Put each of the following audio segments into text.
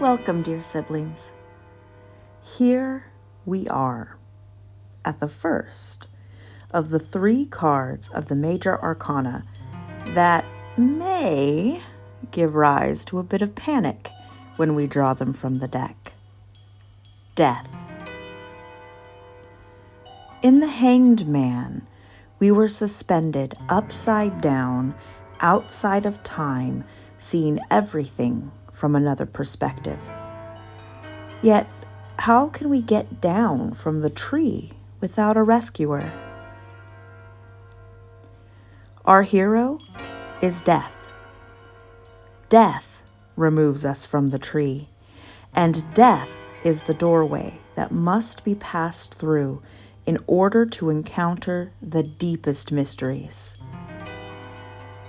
Welcome, dear siblings. Here we are at the first of the 3 cards of the major arcana that may give rise to a bit of panic when we draw them from the deck. Death. In the Hanged Man, we were suspended upside down, outside of time, seeing everything from another perspective. Yet, how can we get down from the tree without a rescuer? Our hero is death. Death removes us from the tree, and death is the doorway that must be passed through in order to encounter the deepest mysteries.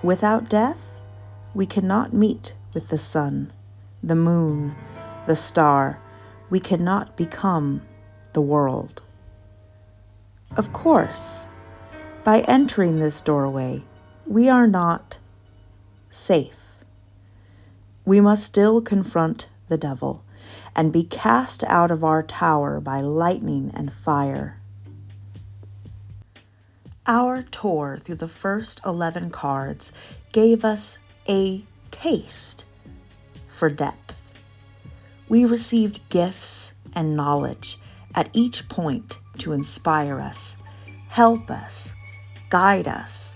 Without death, we cannot meet with the sun, the moon, the star. We cannot become the world. Of course, by entering this doorway, we are not safe. We must still confront the devil and be cast out of our tower by lightning and fire. Our tour through the first 11 cards gave us a taste for depth. We received gifts and knowledge at each point to inspire us, help us, guide us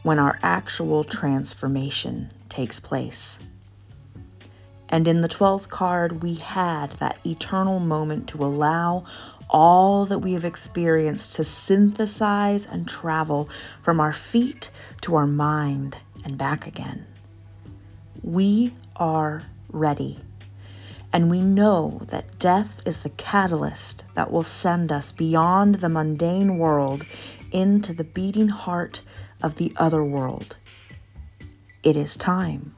when our actual transformation takes place. And in the 12th card, we had that eternal moment to allow all that we have experienced to synthesize and travel from our feet to our mind and back again. We are ready, and we know that death is the catalyst that will send us beyond the mundane world into the beating heart of the other world. It is time.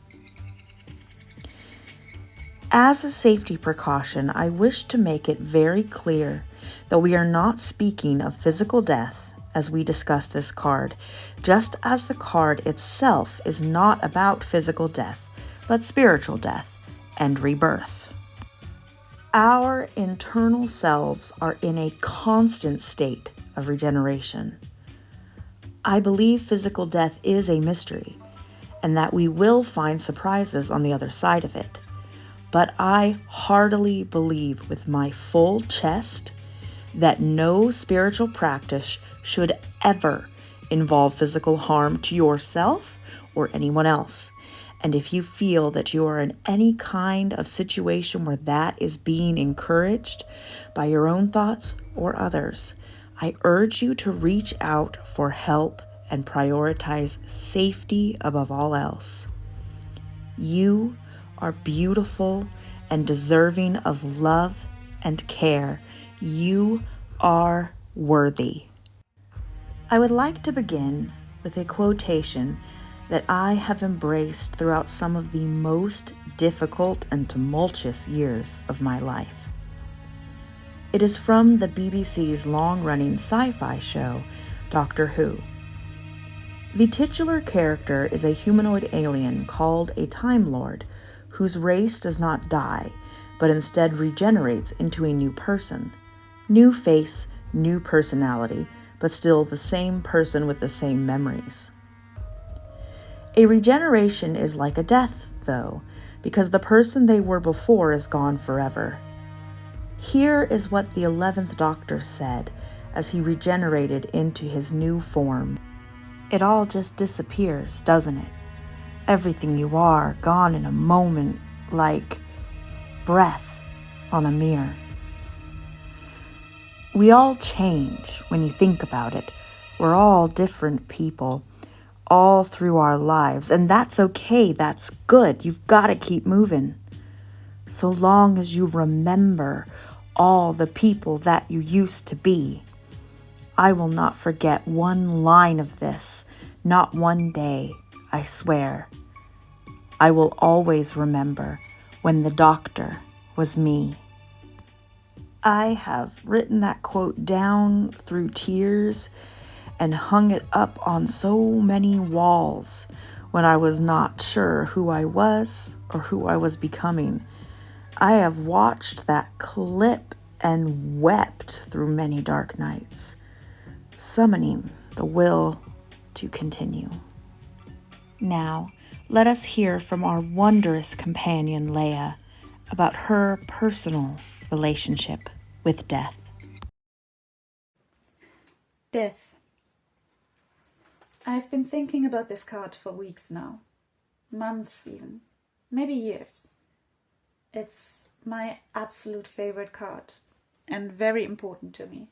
As a safety precaution, I wish to make it very clear that we are not speaking of physical death as we discuss this card, just as the card itself is not about physical death, but spiritual death and rebirth. Our internal selves are in a constant state of regeneration. I believe physical death is a mystery, and that we will find surprises on the other side of it. But I heartily believe with my full chest that no spiritual practice should ever involve physical harm to yourself or anyone else. And if you feel that you are in any kind of situation where that is being encouraged by your own thoughts or others, I urge you to reach out for help and prioritize safety above all else. You are beautiful and deserving of love and care. You are worthy. I would like to begin with a quotation that I have embraced throughout some of the most difficult and tumultuous years of my life. It is from the BBC's long-running sci-fi show, Doctor Who. The titular character is a humanoid alien called a Time Lord, whose race does not die, but instead regenerates into a new person. New face, new personality, but still the same person with the same memories. A regeneration is like a death, though, because the person they were before is gone forever. Here is what the 11th Doctor said as he regenerated into his new form. It all just disappears, doesn't it? Everything you are, gone in a moment, like breath on a mirror. We all change when you think about it. We're all different people, all through our lives, and that's okay, that's good. You've got to keep moving. So long as you remember all the people that you used to be. I will not forget one line of this, not one day, I swear. I will always remember when the Doctor was me. I have written that quote down through tears and hung it up on so many walls when I was not sure who I was or who I was becoming. I have watched that clip and wept through many dark nights, summoning the will to continue. Now, let us hear from our wondrous companion, Leah, about her personal relationship with death. Death. I've been thinking about this card for weeks now. Months even. Maybe years. It's my absolute favorite card and very important to me.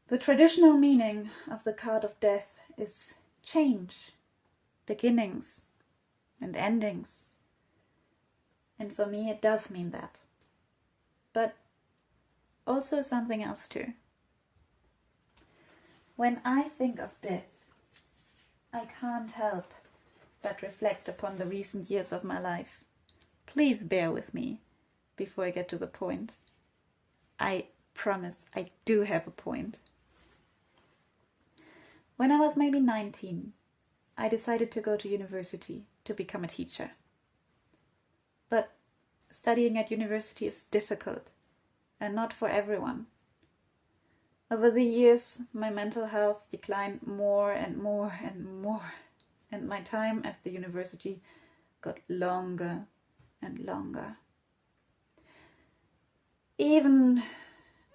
The traditional meaning of the card of death is change, beginnings and endings. And for me it does mean that. But also something else too. When I think of death, I can't help but reflect upon the recent years of my life. Please bear with me before I get to the point. I promise I do have a point. When I was maybe 19, I decided to go to university to become a teacher. But studying at university is difficult and not for everyone. Over the years, my mental health declined more and more and more, and my time at the university got longer and longer. Even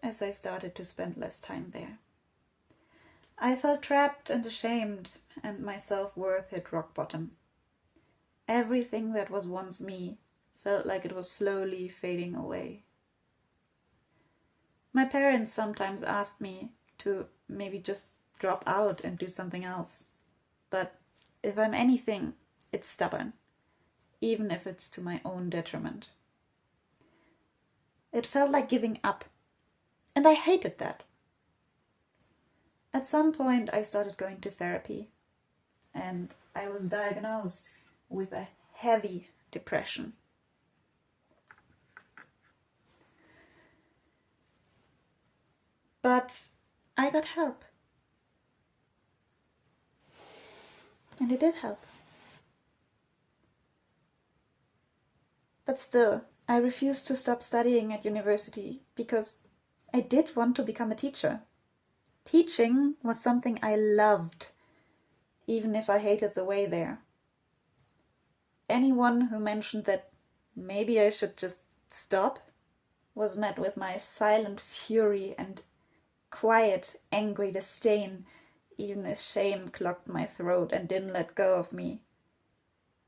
as I started to spend less time there, I felt trapped and ashamed, and my self-worth hit rock bottom. Everything that was once me felt like it was slowly fading away. My parents sometimes asked me to maybe just drop out and do something else. But if I'm anything, it's stubborn, even if it's to my own detriment. It felt like giving up, and I hated that. At some point I started going to therapy, and I was diagnosed with a heavy depression. But I got help. And it did help. But still, I refused to stop studying at university because I did want to become a teacher. Teaching was something I loved, even if I hated the way there. Anyone who mentioned that maybe I should just stop was met with my silent fury and quiet, angry disdain, even as shame clogged my throat and didn't let go of me.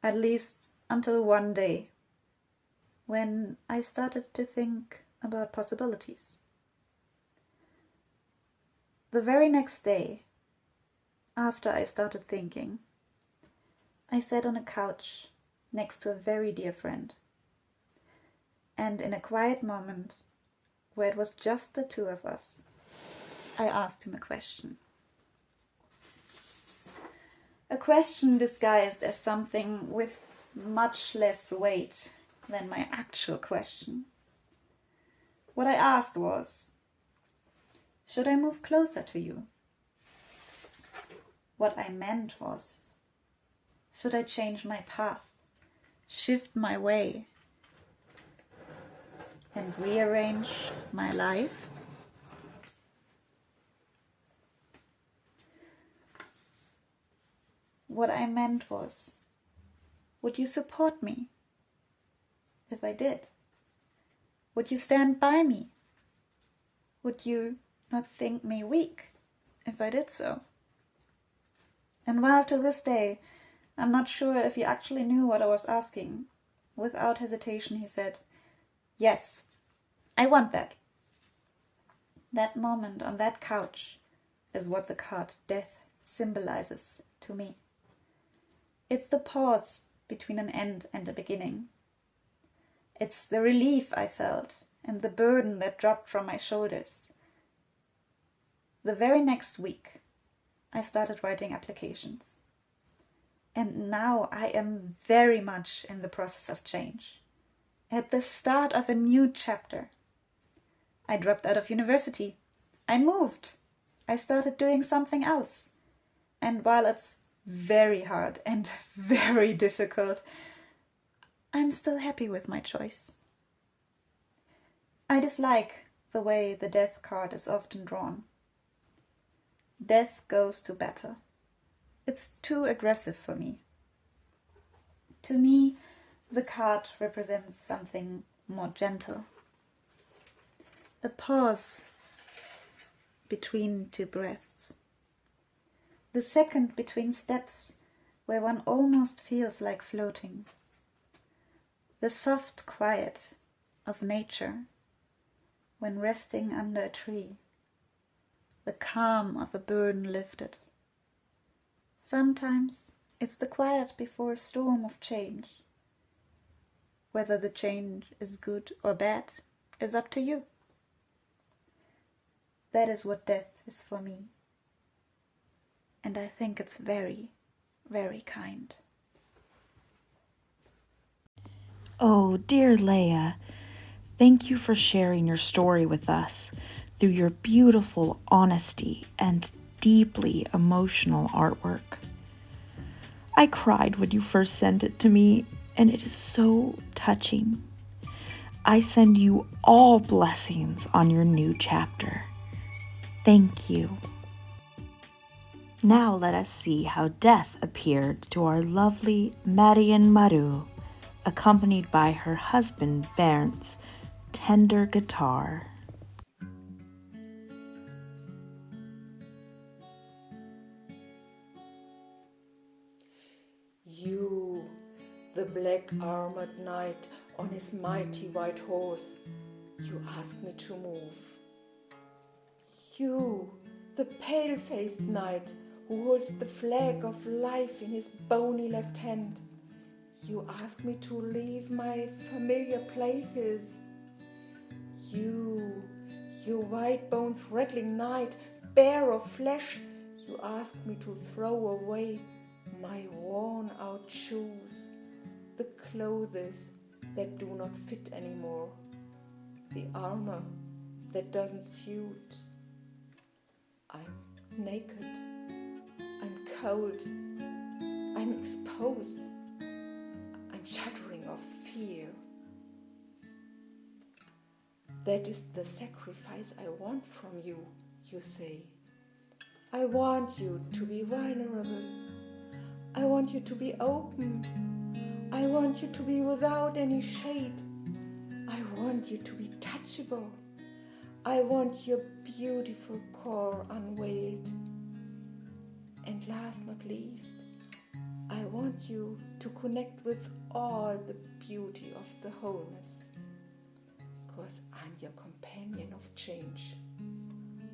At least until one day, when I started to think about possibilities. The very next day, after I started thinking, I sat on a couch next to a very dear friend. And in a quiet moment, where it was just the two of us, I asked him a question. A question disguised as something with much less weight than my actual question. What I asked was, should I move closer to you? What I meant was, should I change my path, shift my way, and rearrange my life? What I meant was, would you support me if I did? Would you stand by me? Would you not think me weak if I did so? And while to this day, I'm not sure if he actually knew what I was asking, without hesitation he said, yes, I want that. That moment on that couch is what the card death symbolizes to me. It's the pause between an end and a beginning. It's the relief I felt and the burden that dropped from my shoulders. The very next week, I started writing applications. And now I am very much in the process of change. At the start of a new chapter. I dropped out of university. I moved. I started doing something else. And while it's very hard and very difficult, I'm still happy with my choice. I dislike the way the death card is often drawn. Death goes to battle. It's too aggressive for me. To me, the card represents something more gentle. A pause between two breaths. The second between steps where one almost feels like floating. The soft quiet of nature when resting under a tree. The calm of a burden lifted. Sometimes it's the quiet before a storm of change. Whether the change is good or bad is up to you. That is what death is for me. And I think it's very, very kind. Oh, dear Leah, thank you for sharing your story with us through your beautiful honesty and deeply emotional artwork. I cried when you first sent it to me, and it is so touching. I send you all blessings on your new chapter. Thank you. Now let us see how death appeared to our lovely Marion Marou, accompanied by her husband Bernd's tender guitar. You, the black-armored knight on his mighty white horse, you ask me to move. You, the pale-faced knight who holds the flag of life in his bony left hand, you ask me to leave my familiar places. You white bones rattling knight, bare of flesh, you ask me to throw away my worn-out shoes, the clothes that do not fit anymore, the armor that doesn't suit. I'm naked, I'm cold, I'm exposed, I'm shuddering of fear. That is the sacrifice I want from you, you say. I want you to be vulnerable. I want you to be open. I want you to be without any shade. I want you to be touchable. I want your beautiful core unveiled. And last not least, I want you to connect with all the beauty of the wholeness. Because I'm your companion of change.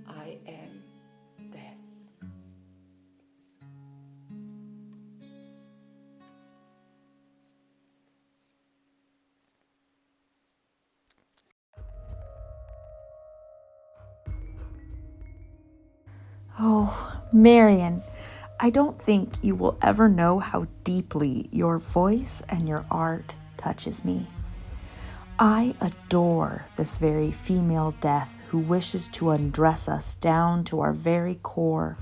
I am death. Oh, Marion, I don't think you will ever know how deeply your voice and your art touches me. I adore this very female death who wishes to undress us down to our very core,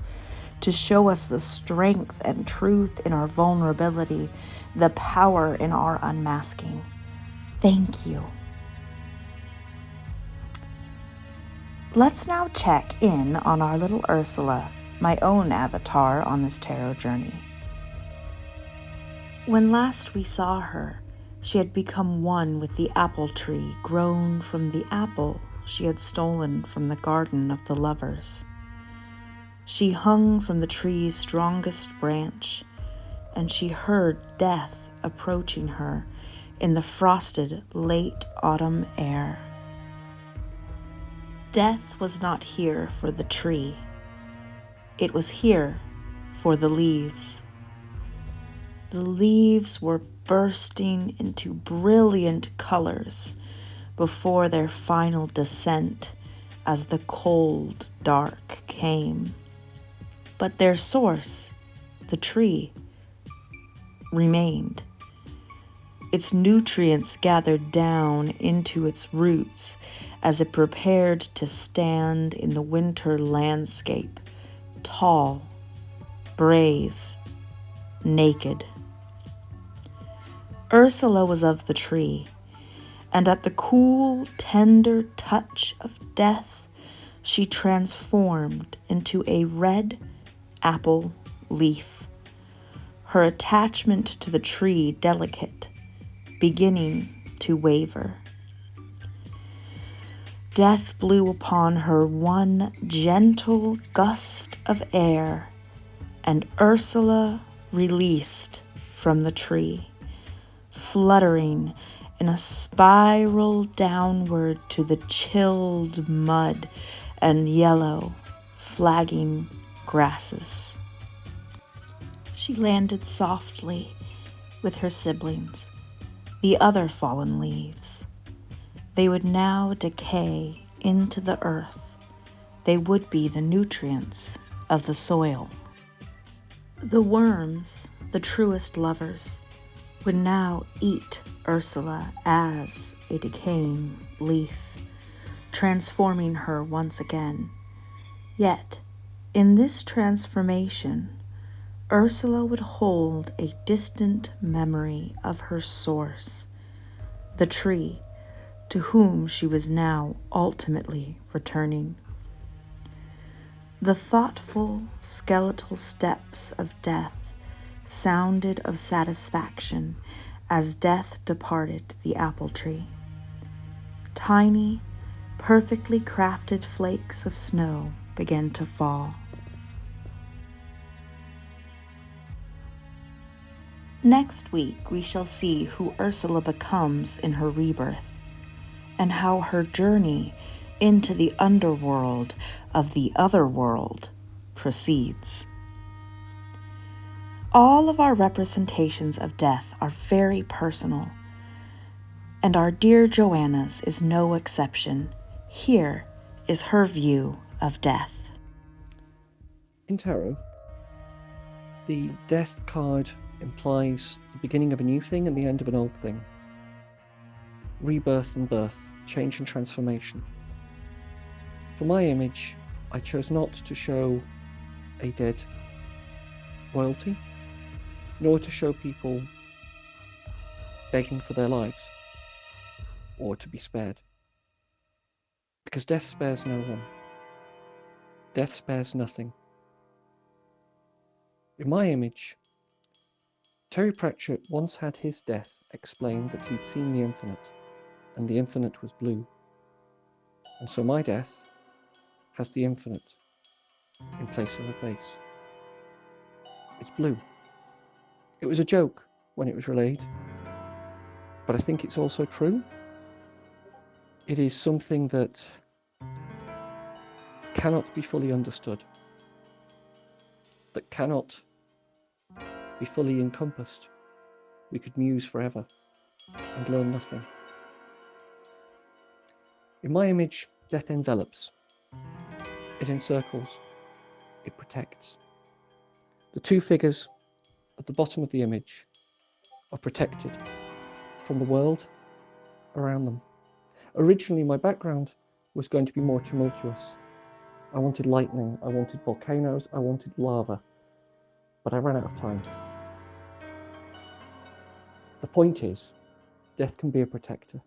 to show us the strength and truth in our vulnerability, the power in our unmasking. Thank you. Let's now check in on our little Ursula, my own avatar on this tarot journey. When last we saw her, she had become one with the apple tree grown from the apple she had stolen from the garden of the lovers. She hung from the tree's strongest branch, and she heard death approaching her in the frosted late autumn air. Death was not here for the tree. It was here for the leaves. The leaves were bursting into brilliant colors before their final descent as the cold dark came. But their source, the tree, remained. Its nutrients gathered down into its roots as it prepared to stand in the winter landscape, tall, brave, naked. Ursula was of the tree, and at the cool, tender touch of death, she transformed into a red apple leaf, her attachment to the tree delicate, beginning to waver. Death blew upon her one gentle gust of air, and Ursula released from the tree, fluttering in a spiral downward to the chilled mud and yellow, flagging grasses. She landed softly with her siblings, the other fallen leaves. They would now decay into the earth. They would be the nutrients of the soil. The worms, the truest lovers, would now eat Ursula as a decaying leaf, transforming her once again. Yet, in this transformation, Ursula would hold a distant memory of her source, the tree to whom she was now ultimately returning. The thoughtful, skeletal steps of death sounded of satisfaction as death departed the apple tree. Tiny, perfectly crafted flakes of snow began to fall. Next week, we shall see who Ursula becomes in her rebirth, and how her journey into the underworld of the other world proceeds. All of our representations of death are very personal, and our dear Joanna's is no exception. Here is her view of death. In tarot, the death card implies the beginning of a new thing and the end of an old thing. Rebirth and birth, change and transformation. For my image, I chose not to show a dead royalty, nor to show people begging for their lives, or to be spared. Because death spares no one. Death spares nothing. In my image, Terry Pratchett once had his death explained that he'd seen the infinite, and the infinite was blue. And so my death has the infinite in place of a face. It's blue. It was a joke when it was relayed, but I think it's also true. It is something that cannot be fully understood, that cannot be fully encompassed. We could muse forever and learn nothing. In my image, death envelops, it encircles, it protects. The two figures at the bottom of the image are protected from the world around them. Originally, my background was going to be more tumultuous. I wanted lightning, I wanted volcanoes, I wanted lava, but I ran out of time. The point is, death can be a protector.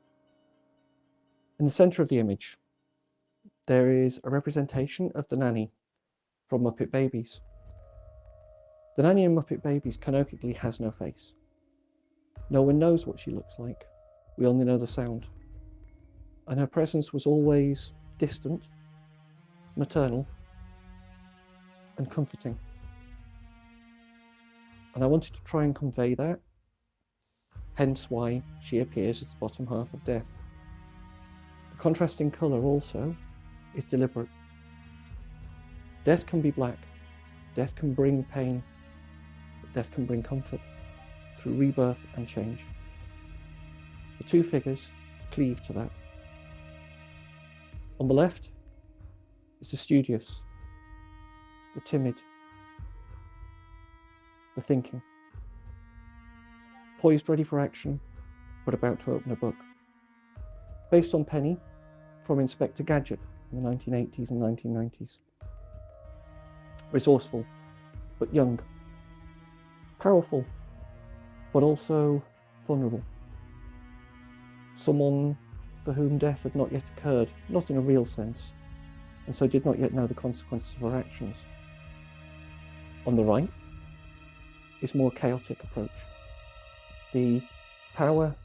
In the centre of the image, there is a representation of the nanny from Muppet Babies. The nanny in Muppet Babies canonically has no face. No one knows what she looks like. We only know the sound. And her presence was always distant, maternal, and comforting. And I wanted to try and convey that, hence why she appears at the bottom half of death. The contrasting colour also is deliberate. Death can be black, death can bring pain, but death can bring comfort through rebirth and change. The two figures cleave to that. On the left is the studious, the timid, the thinking, poised ready for action, but about to open a book. Based on Penny from Inspector Gadget in the 1980s and 1990s. Resourceful, but young. Powerful, but also vulnerable. someone for whom death had not yet occurred, not in a real sense, and so did not yet know the consequences of her actions. On the right is a more chaotic approach. The power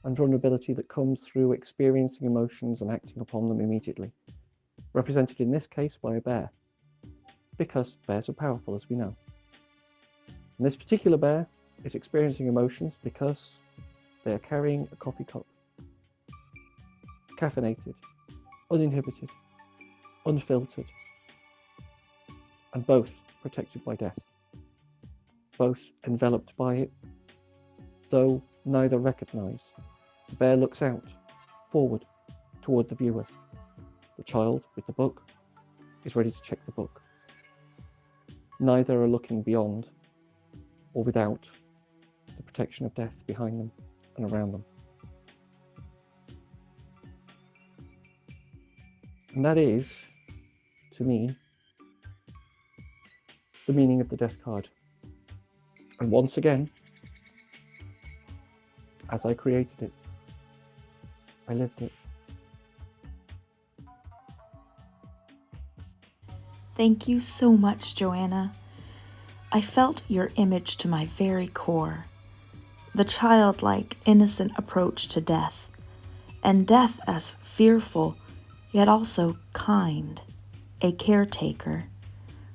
and vulnerability that comes through experiencing emotions and acting upon them immediately, represented in this case by a bear, because bears are powerful, as we know. And this particular bear is experiencing emotions because they are carrying a coffee cup, caffeinated, uninhibited, unfiltered, and both protected by death, both enveloped by it, though neither recognise. The bear looks out, forward, toward the viewer. The child with the book is ready to check the book. Neither are looking beyond or without the protection of death behind them and around them. And that is, to me, the meaning of the death card. And once again, as I created it, I lived it. Thank you so much, Joanna. I felt your image to my very core. The childlike, innocent approach to death, and death as fearful, yet also kind, a caretaker,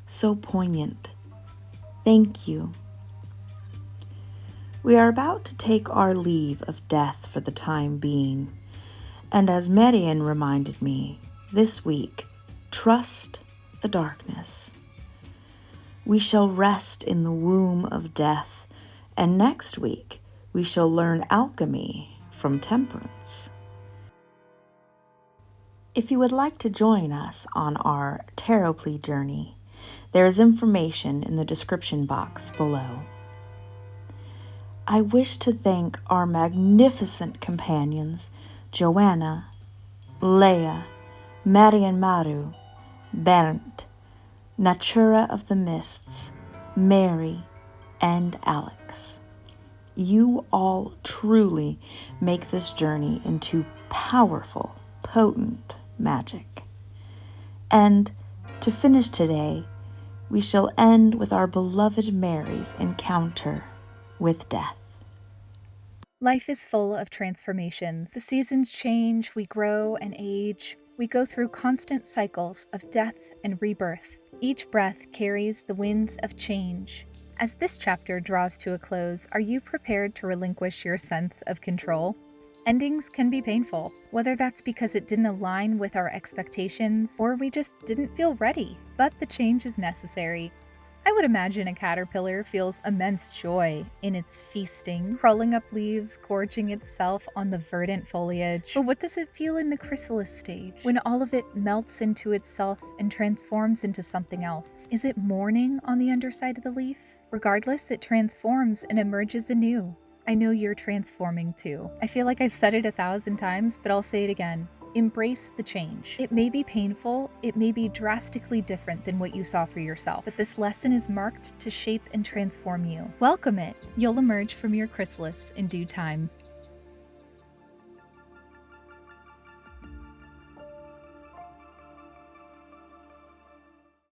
so poignant. Thank you. We are about to take our leave of death for the time being, and as Marion reminded me this week, trust the darkness. We shall rest in the womb of death, and next week we shall learn alchemy from Temperance. If you would like to join us on our wanderplea journey, there is information in the description box below. I wish to thank our magnificent companions, Joanna, Leah, Marion Marou, Bernd, Natura of the Mists, Mary, and Alex. You all truly make this journey into powerful, potent magic. And to finish today, we shall end with our beloved Mary's encounter with death. Life is full of transformations. The seasons change, we grow and age. We go through constant cycles of death and rebirth. Each breath carries the winds of change. As this chapter draws to a close, are you prepared to relinquish your sense of control? Endings can be painful, whether that's because it didn't align with our expectations or we just didn't feel ready, but the change is necessary. I would imagine a caterpillar feels immense joy in its feasting, crawling up leaves, gorging itself on the verdant foliage. But what does it feel in the chrysalis stage, when all of it melts into itself and transforms into something else? Is it mourning on the underside of the leaf? Regardless, it transforms and emerges anew. I know you're transforming too. I feel like I've said it 1,000 times, but I'll say it again. Embrace the change. It may be painful, it may be drastically different than what you saw for yourself, but this lesson is marked to shape and transform you. Welcome it. You'll emerge from your chrysalis in due time.